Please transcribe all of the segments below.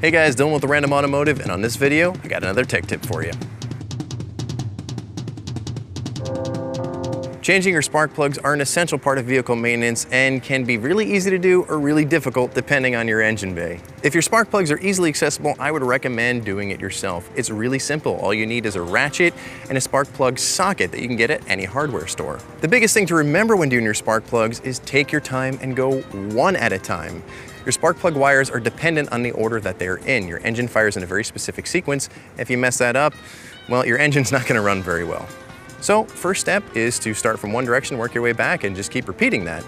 Hey guys, Dylan with the Random Automotive, and on this video, I got another tech tip for you. Changing your spark plugs are an essential part of vehicle maintenance and can be really easy to do or really difficult depending on your engine bay. If your spark plugs are easily accessible, I would recommend doing it yourself. It's really simple. All you need is a ratchet and a spark plug socket that you can get at any hardware store. The biggest thing to remember when doing your spark plugs is take your time and go one at a time. Your spark plug wires are dependent on the order that they're in. Your engine fires in a very specific sequence. If you mess that up, well, your engine's not gonna run very well. So first step is to start from one direction, work your way back, and just keep repeating that.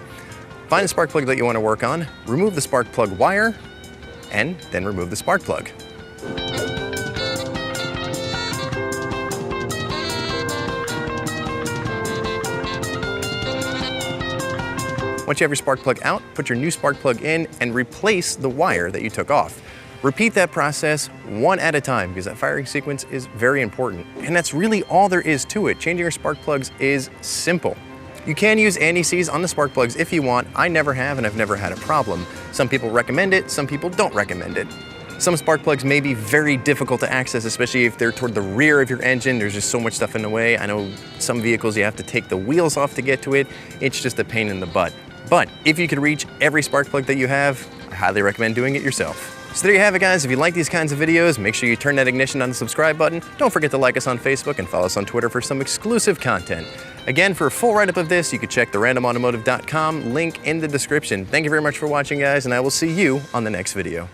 Find the spark plug that you want to work on, remove the spark plug wire, and then remove the spark plug. Once you have your spark plug out, put your new spark plug in and replace the wire that you took off. Repeat that process one at a time because that firing sequence is very important. And that's really all there is to it. Changing your spark plugs is simple. You can use anti-seize on the spark plugs if you want. I never have and I've never had a problem. Some people recommend it, some people don't recommend it. Some spark plugs may be very difficult to access, especially if they're toward the rear of your engine. There's just so much stuff in the way. I know some vehicles you have to take the wheels off to get to it. It's just a pain in the butt. But if you could reach every spark plug that you have, I highly recommend doing it yourself. So there you have it, guys. If you like these kinds of videos, make sure you turn that ignition on the subscribe button. Don't forget to like us on Facebook and follow us on Twitter for some exclusive content. Again, for a full write-up of this, you can check the randomautomotive.com link in the description. Thank you very much for watching, guys, and I will see you on the next video.